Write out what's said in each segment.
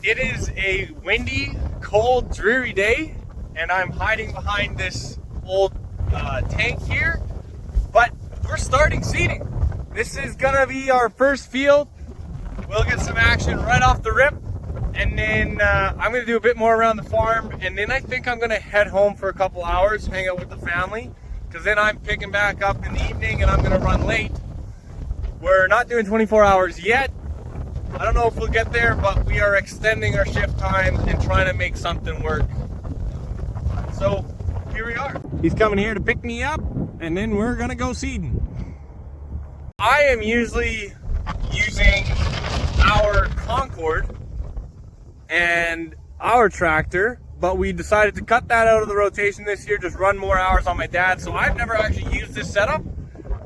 It is a windy, cold, dreary day, and I'm hiding behind this old tank here, but we're starting seeding. This is gonna be our first field. We'll get some action right off the rip, and then I'm gonna do a bit more around the farm, and then I think I'm gonna head home for a couple hours, hang out with the family, because then I'm picking back up in the evening and I'm gonna run late. We're not doing 24 hours yet. I don't know if we'll get there, but we are extending our shift time and trying to make something work. So here we are. He's coming here to pick me up, and then we're gonna go seeding. I am usually using our Concord and our tractor, but we decided to cut that out of the rotation this year, just run more hours on my dad. So I've never actually used this setup.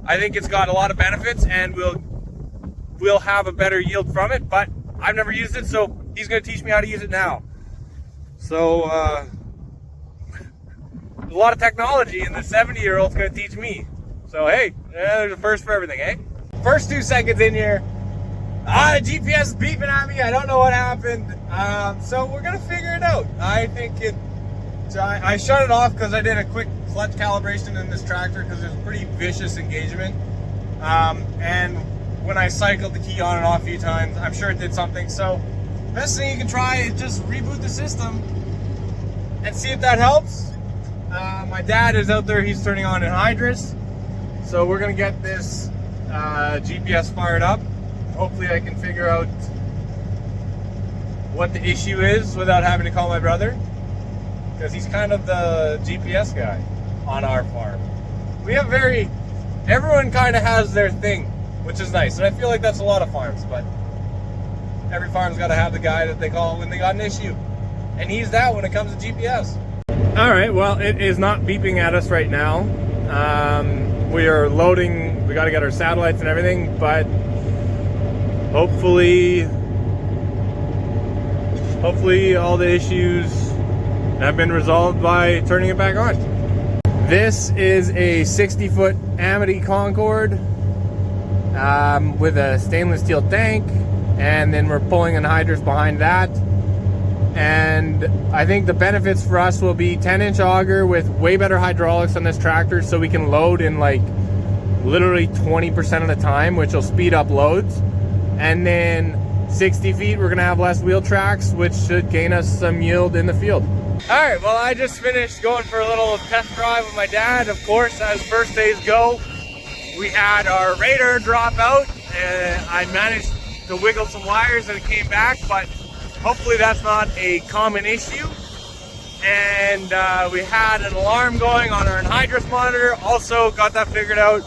I think it's got a lot of benefits, and we'll have a better yield from it, but I've never used it, so he's going to teach me how to use it now. So a lot of technology, and the 70-year-old's going to teach me. So hey, there's a first for everything, eh? First 2 seconds in here, the GPS is beeping at me. I don't know what happened, so we're going to figure it out. I think I shut it off because I did a quick clutch calibration in this tractor because there's a pretty vicious engagement, and when I cycled the key on and off a few times, I'm sure it did something. So best thing you can try is just reboot the system and see if that helps. My dad is out there, he's turning on anhydrous, so we're gonna get this GPS fired up. Hopefully I can figure out what the issue is without having to call my brother, because he's kind of the GPS guy on our farm. We have everyone kind of has their thing, which is nice, and I feel like that's a lot of farms, but every farm's got to have the guy that they call when they got an issue, and he's that when it comes to GPS. All right, well, it is not beeping at us right now. We are loading, we got to get our satellites and everything, but hopefully all the issues have been resolved by turning it back on. This is a 60-foot Amity Concord with a stainless steel tank, and then we're pulling anhydrous behind that. And I think the benefits for us will be 10-inch auger with way better hydraulics on this tractor, so we can load in like literally 20% of the time, which will speed up loads. And then 60 feet, we're gonna have less wheel tracks, which should gain us some yield in the field. All right, well, I just finished going for a little test drive with my dad. Of course, as first days go, we had our radar drop out, and I managed to wiggle some wires and it came back, but hopefully that's not a common issue. And we had an alarm going on our anhydrous monitor, also got that figured out.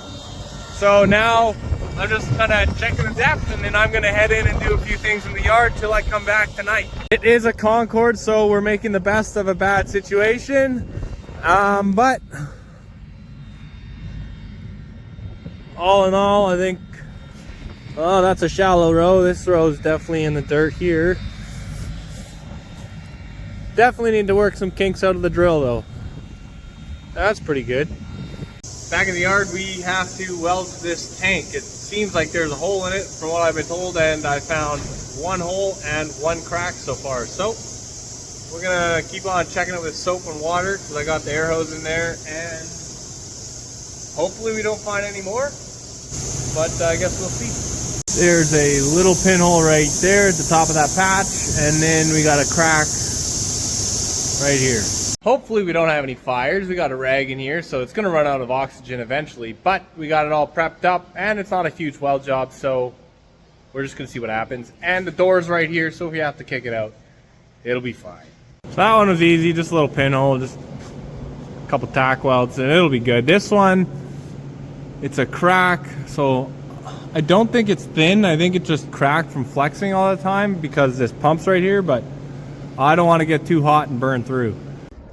So now I'm just kind of checking the depth, and then I'm going to head in and do a few things in the yard till I come back tonight. It is a Concord, so we're making the best of a bad situation. But all in all, I think, oh, that's a shallow row. This row is definitely in the dirt here. Definitely need to work some kinks out of the drill though. That's pretty good. Back in the yard, we have to weld this tank. It seems like there's a hole in it from what I've been told, and I found one hole and one crack so far. So we're gonna keep on checking it with soap and water, because I got the air hose in there, and hopefully we don't find any more, but I guess we'll see. There's a little pinhole right there at the top of that patch, and then we got a crack right here. Hopefully we don't have any fires. We got a rag in here, so it's gonna run out of oxygen eventually, but we got it all prepped up, and it's not a huge weld job, so we're just gonna see what happens. And the door's right here, so if you have to kick it out, it'll be fine. So that one was easy, just a little pinhole, just a couple tack welds, and it'll be good. This one, it's a crack, so I don't think it's thin. I think it just cracked from flexing all the time because this pump's right here, but I don't want to get too hot and burn through.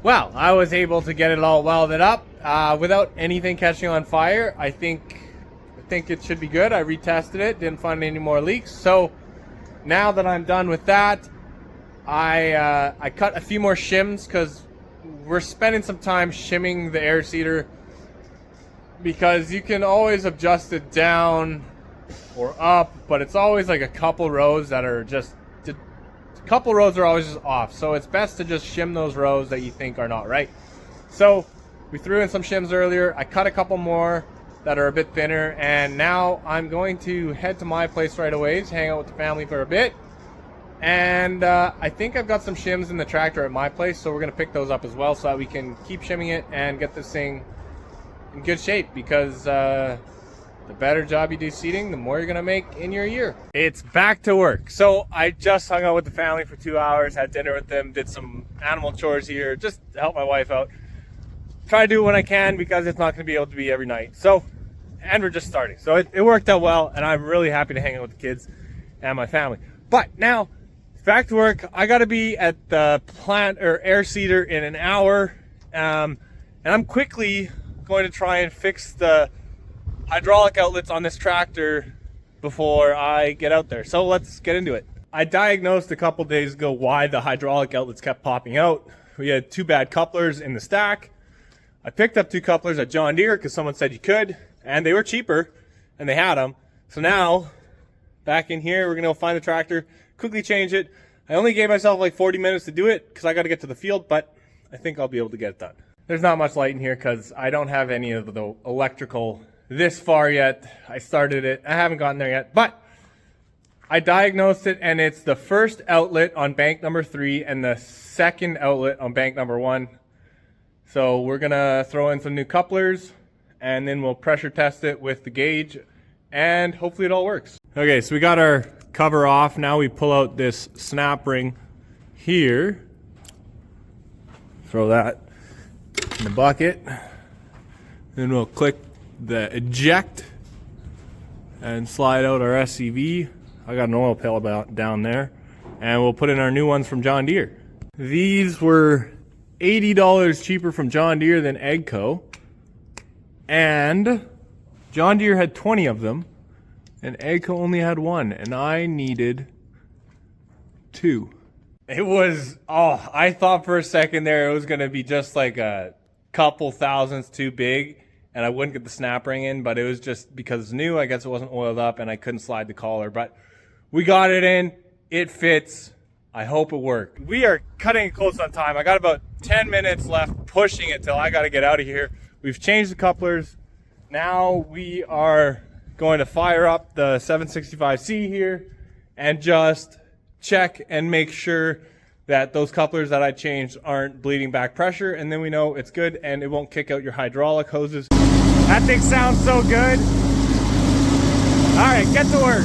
Well, I was able to get it all welded up without anything catching on fire. I think it should be good. I retested it, didn't find any more leaks. So now that I'm done with that, I cut a few more shims, because we're spending some time shimming the Airseeder, because you can always adjust it down or up, but it's always like a couple rows that are just couple rows are always just off, so it's best to just shim those rows that you think are not right. So we threw in some shims earlier. I cut a couple more that are a bit thinner, and now I'm going to head to my place right away, hang out with the family for a bit. And I think I've got some shims in the tractor at my place, so we're going to pick those up as well so that we can keep shimming it and get this thing in good shape, because the better job you do seeding, the more you're going to make in your year. It's back to work. So I just hung out with the family for 2 hours, had dinner with them, did some animal chores here, just to help my wife out. Try to do it when I can, because it's not going to be able to be every night. So, and we're just starting. So it worked out well, and I'm really happy to hang out with the kids and my family. But now, back to work. I got to be at the plant or air seeder in an hour, and I'm quickly going to try and fix the hydraulic outlets on this tractor before I get out there. So let's get into it. I diagnosed a couple days ago why the hydraulic outlets kept popping out. We had 2 bad couplers in the stack. I picked up 2 couplers at John Deere because someone said you could, and they were cheaper, and they had them. So now, back in here, we're gonna go find the tractor, quickly change it. I only gave myself like 40 minutes to do it because I got to get to the field, but I think I'll be able to get it done. There's not much light in here because I don't have any of the electrical this far yet. I started it, I haven't gotten there yet, but I diagnosed it, and it's the first outlet on bank number 3 and the second outlet on bank number 1. So we're gonna throw in some new couplers, and then we'll pressure test it with the gauge, and hopefully it all works. Okay, so we got our cover off. Now we pull out this snap ring here. Throw that in the bucket. Then we'll click the eject and slide out our SCV. I got an oil pail about down there, and we'll put in our new ones from John Deere. These were $80 cheaper from John Deere than Agco, and John Deere had 20 of them, and Agco only had 1, and I needed 2. It was, oh, I thought for a second there it was going to be just like a couple thousandths too big, and I wouldn't get the snap ring in, but it was just because it's new. I guess it wasn't oiled up, and I couldn't slide the collar, but we got it in. It fits. I hope it worked. We are cutting it close on time. I got about 10 minutes left, pushing it till I got to get out of here. We've changed the couplers. Now we are going to fire up the 765C here and just check and make sure that those couplers that I changed aren't bleeding back pressure, and then we know it's good and it won't kick out your hydraulic hoses. That thing sounds so good. All right, get to work.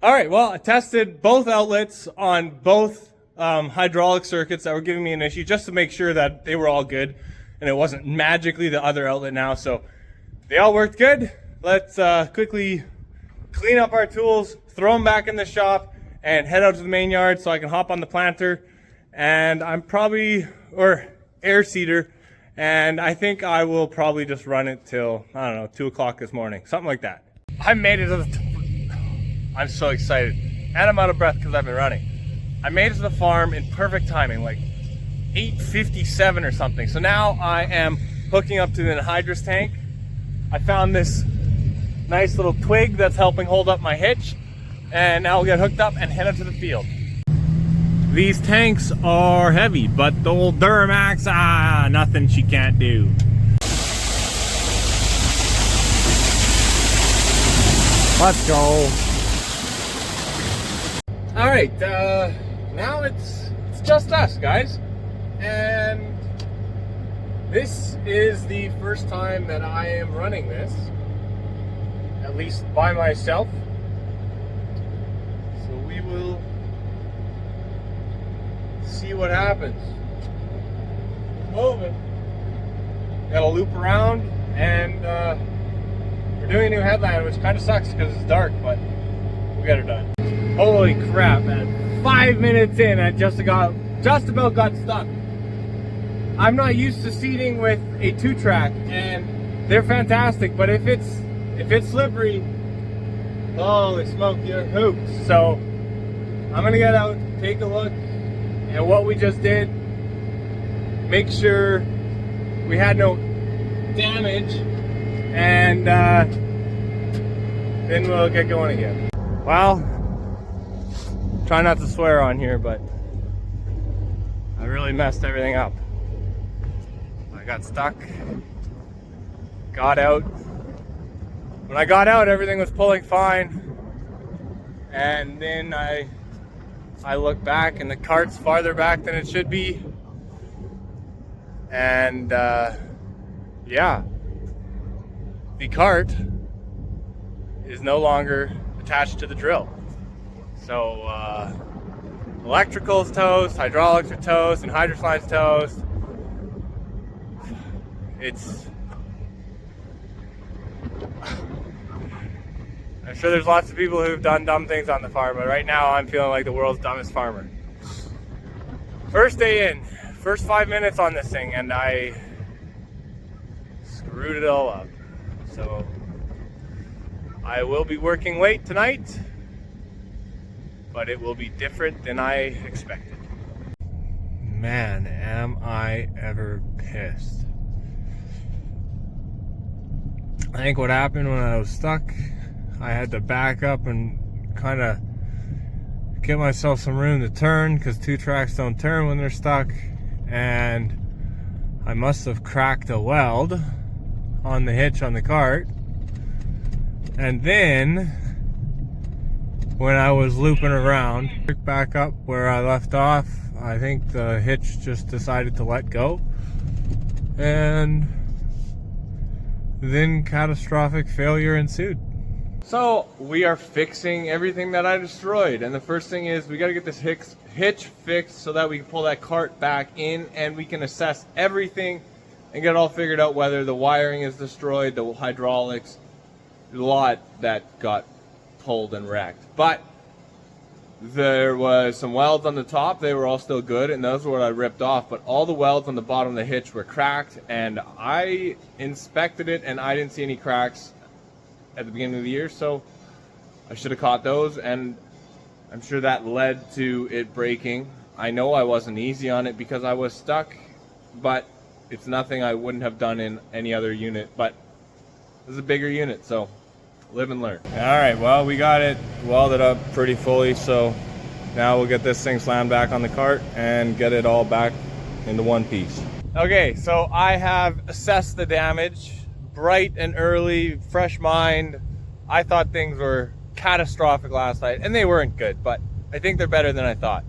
All right, well, I tested both outlets on both hydraulic circuits that were giving me an issue, just to make sure that they were all good and it wasn't magically the other outlet now. So they all worked good. Let's quickly clean up our tools, throw them back in the shop, and head out to the main yard so I can hop on the planter. And I'm probably, or air seeder, and I think I will probably just run it till, I don't know, 2 o'clock this morning, something like that. I made it to the, I'm so excited, and I'm out of breath because I've been running. I made it to the farm in perfect timing, like 8:57 or something. So now I am hooking up to the anhydrous tank. I found this nice little twig that's helping hold up my hitch, and now we'll get hooked up and head out to the field. These tanks are heavy, but the old Duramax, nothing she can't do. Let's go. All right, now it's just us, guys, and this is the first time that I am running this, at least by myself. So we will see what happens. Moving. Got to loop around, and we're doing a new headline, which kind of sucks because it's dark, but we'll get her done. Holy crap, man. 5 minutes in, I just about got stuck. I'm not used to seeding with a 2-track, and they're fantastic, but if it's slippery, holy smoke, you're hooped. So I'm gonna get out, take a look at what we just did, make sure we had no damage, and then we'll get going again. Well, try not to swear on here, but really messed everything up. I got stuck, got out. When I got out, everything was pulling fine. And then I look back and the cart's farther back than it should be. And yeah, the cart is no longer attached to the drill. So electrical's toast, hydraulics are toast, and hydrosline's toast. I'm sure there's lots of people who've done dumb things on the farm, but right now I'm feeling like the world's dumbest farmer. First day in, first 5 minutes on this thing, and I screwed it all up. So I will be working late tonight, but it will be different than I expected. Man, am I ever pissed. I think what happened when I was stuck, I had to back up and kind of give myself some room to turn, because 2 tracks don't turn when they're stuck, and I must have cracked a weld on the hitch on the cart. And then when I was looping around, picked back up where I left off, I think the hitch just decided to let go, and then catastrophic failure ensued. So we are fixing everything that I destroyed, and the first thing is we got to get this hitch fixed so that we can pull that cart back in and we can assess everything and get it all figured out, whether the wiring is destroyed, the hydraulics, a lot that got pulled and wrecked. But there was some welds on the top, they were all still good, and those were what I ripped off, but all the welds on the bottom of the hitch were cracked, and I inspected it and I didn't see any cracks at the beginning of the year, so I should have caught those, and I'm sure that led to it breaking. I know I wasn't easy on it because I was stuck, but it's nothing I wouldn't have done in any other unit, but this is a bigger unit, so live and learn. Alright, well, we got it welded up pretty fully, so now we'll get this thing slammed back on the cart and get it all back into one piece. Okay, so I have assessed the damage. Bright and early, fresh mind. I thought things were catastrophic last night, and they weren't good, but I think they're better than I thought.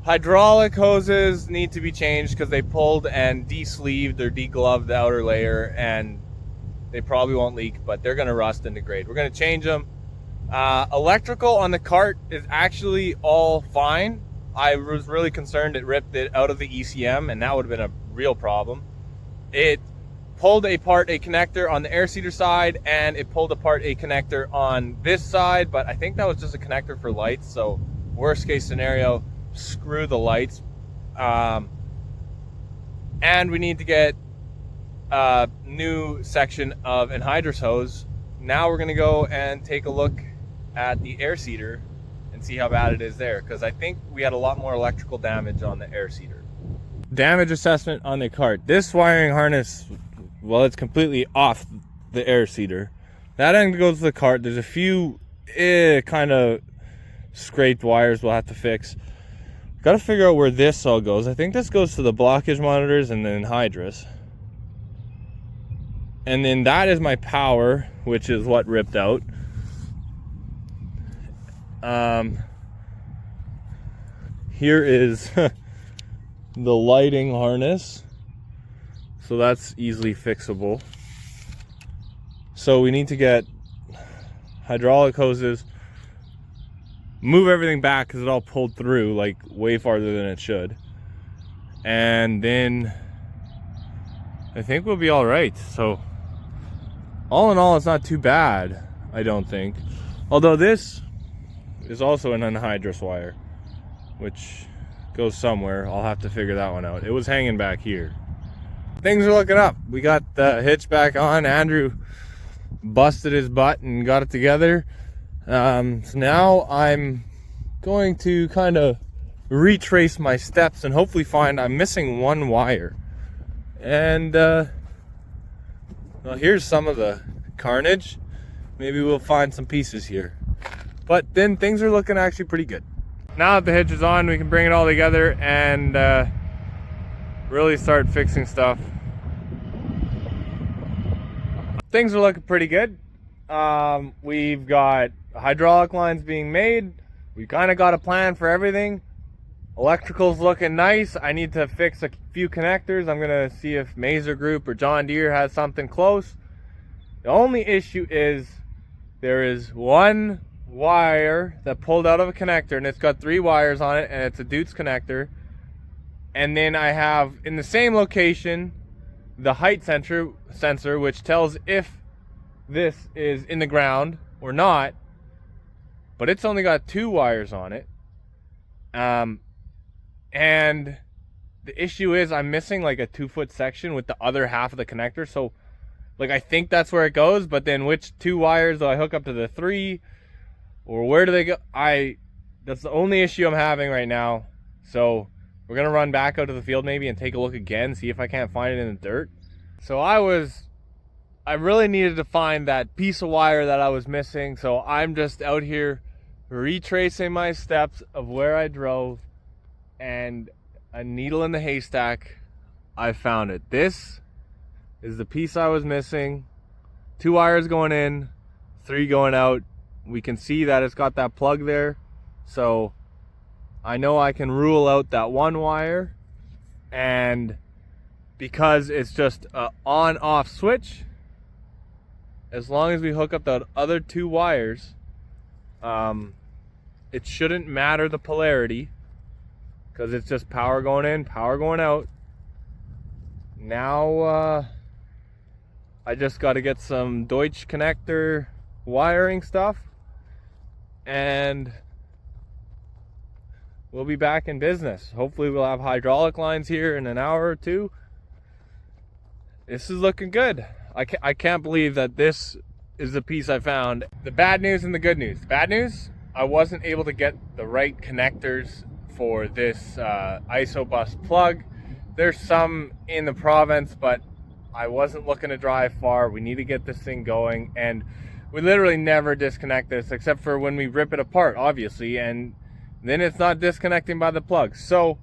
Hydraulic hoses need to be changed because they pulled and de-sleeved or de-gloved the outer layer, and they probably won't leak, but they're going to rust and degrade. We're going to change them. Electrical on the cart is actually all fine. I was really concerned it ripped it out of the ECM, and that would have been a real problem. It pulled apart a connector on the Airseeder side, and it pulled apart a connector on this side, but I think that was just a connector for lights, so worst case scenario, screw the lights. And we need to get a new section of anhydrous hose. Now we're going to go and take a look at the Airseeder and see how bad it is there, because I think we had a lot more electrical damage on the Airseeder. Damage assessment on the cart. This wiring harness, well, it's completely off the Airseeder. That end goes to the cart. There's a few kind of scraped wires we'll have to fix. Got to figure out where this all goes. I think this goes to the blockage monitors and then anhydrous. And then that is my power, which is what ripped out. Here is the lighting harness. So that's easily fixable. So we need to get hydraulic hoses, move everything back because it all pulled through like way farther than it should. And then I think we'll be all right. So all in all, it's not too bad, I don't think. Although this is also an anhydrous wire, which goes somewhere. I'll have to figure that one out. It was hanging back here. Things are looking up. We got the hitch back on. Andrew busted his butt and got it together. So now I'm going to kind of retrace my steps and hopefully find I'm missing one wire. And well, here's some of the carnage. Maybe we'll find some pieces here. But then things are looking actually pretty good. Now that the hitch is on, we can bring it all together and really start fixing stuff. Things are looking pretty good. We've got hydraulic lines being made. We kind of got a plan for everything. Electrical's looking nice. I need to fix a few connectors. I'm gonna see if Mazer Group or John Deere has something close. The only issue is there is one wire that pulled out of a connector, and it's got 3 wires on it, and it's a Deutz connector. And then I have in the same location the height sensor, which tells if this is in the ground or not, but it's only got 2 wires on it. And the issue is I'm missing like a 2-foot section with the other half of the connector. So like I think that's where it goes, but then which 2 wires do I hook up to the 3, or where do they go? That's the only issue I'm having right now. So we're gonna run back out to the field maybe and take a look again, see if I can't find it in the dirt. So I really needed to find that piece of wire that I was missing. So I'm just out here retracing my steps of where I drove, and a needle in the haystack, I found it. This is the piece I was missing. 2 wires going in, 3 going out. We can see that it's got that plug there. So I know I can rule out that 1 wire, and because it's just an on-off switch, as long as we hook up the other 2 wires, it shouldn't matter the polarity, because it's just power going in, power going out. Now I just got to get some Deutsch connector wiring stuff, and we'll be back in business. Hopefully we'll have hydraulic lines here in an hour or 2. This is looking good. I can't believe that this is the piece I found. The bad news and the good news. The bad news, I wasn't able to get the right connectors for this isobus plug. There's some in the province, but I wasn't looking to drive far. We need to get this thing going, and we literally never disconnect this except for when we rip it apart, obviously, and then it's not disconnecting by the plug. So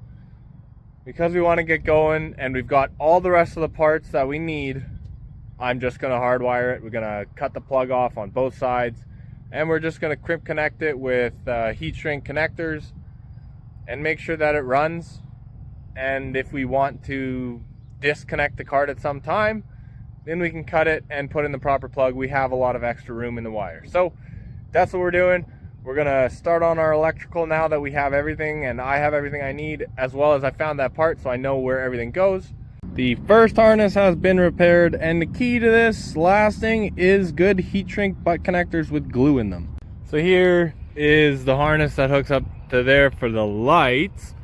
because we want to get going and we've got all the rest of the parts that we need, I'm just going to hardwire it. We're going to cut the plug off on both sides, and we're just going to crimp connect it with heat shrink connectors and make sure that it runs. And if we want to disconnect the card at some time, then we can cut it and put in the proper plug. We have a lot of extra room in the wire. So that's what we're doing. We're gonna start on our electrical now that we have everything, and I have everything I need, as well as I found that part, so I know where everything goes. The first harness has been repaired, and the key to this lasting is good heat shrink butt connectors with glue in them. So here is the harness that hooks up to there for the lights,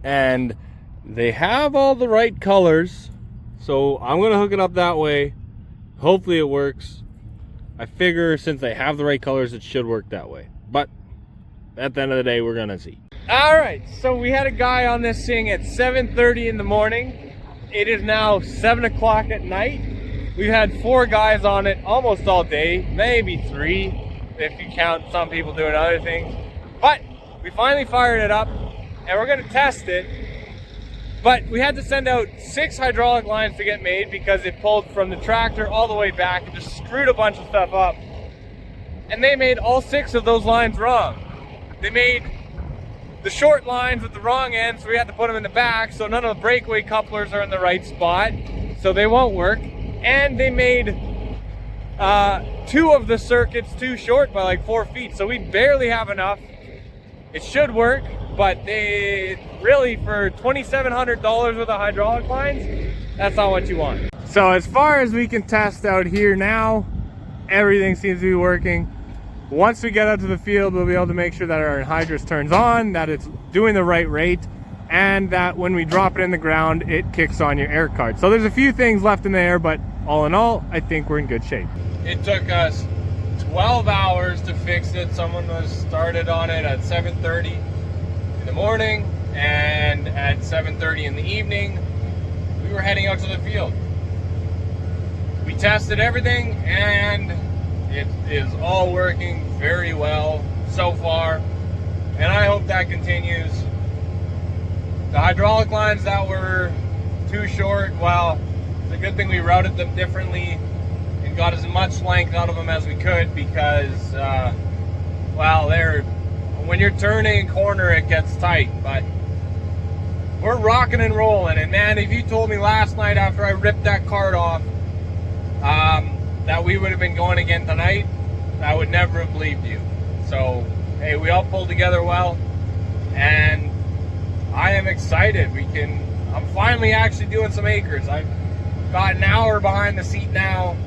and they have all the right colors, so I'm gonna hook it up that way. Hopefully it works. I figure since they have the right colors, it should work that way, but at the end of the day, we're gonna see. All right, so we had a guy on this thing at 7:30 in the morning. It is now 7 o'clock at night. We've had 4 guys on it almost all day, maybe 3 if you count some people doing other things. But we finally fired it up, and we're gonna test it. But we had to send out 6 hydraulic lines to get made because it pulled from the tractor all the way back and just screwed a bunch of stuff up. And they made all 6 of those lines wrong. They made the short lines with the wrong end, so we had to put them in the back, so none of the breakaway couplers are in the right spot, so they won't work. And they made 2 of the circuits too short by like 4 feet, so we barely have enough. It should work, but they really, for $2,700 worth of hydraulic lines, that's not what you want. So as far as we can test out here now, everything seems to be working. Once we get out to the field, we'll be able to make sure that our anhydrous turns on, that it's doing the right rate, and that when we drop it in the ground, it kicks on your air card. So there's a few things left in the air, but all in all, I think we're in good shape. It took us 12 hours to fix it. Someone was started on it at 7:30 in the morning, and at 7:30 in the evening, we were heading out to the field. We tested everything, and it is all working very well so far. and I hope that continues. The hydraulic lines that were too short, well, it's a good thing we routed them differently and got as much length out of them as we could, because well, when you're turning a corner it gets tight, but we're rocking and rolling. And man, if you told me last night after I ripped that cart off that we would have been going again tonight, I would never have believed you. So hey, we all pulled together well, and I am excited. I'm finally actually doing some acres. I've got an hour behind the seat now,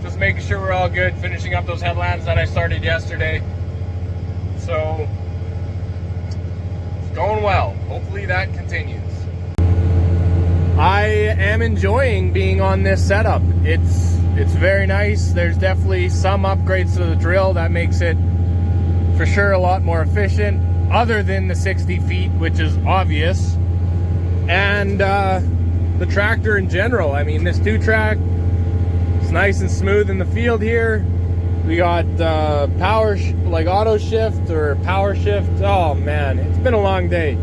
just making sure we're all good, finishing up those headlands that I started yesterday. So it's going well. Hopefully that continues. I am enjoying being on this setup. It's very nice. There's definitely some upgrades to the drill that makes it for sure a lot more efficient, other than the 60 feet, which is obvious. And the tractor in general. I mean, this 2-track, it's nice and smooth in the field here. We got power, like auto shift or power shift. Oh man, it's been a long day.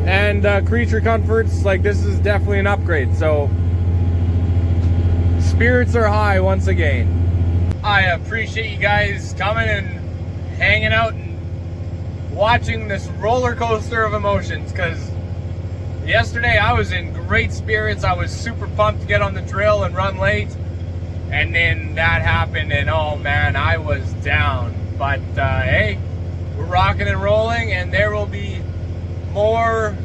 And creature comforts, like this is definitely an upgrade. So spirits are high once again. I appreciate you guys coming and hanging out and watching this roller coaster of emotions, because yesterday I was in great spirits. I was super pumped to get on the drill and run late, and then that happened and oh man, I was down. But hey, we're rocking and rolling, and there will be more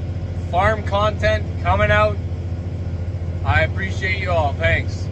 farm content coming out. I appreciate you all. Thanks.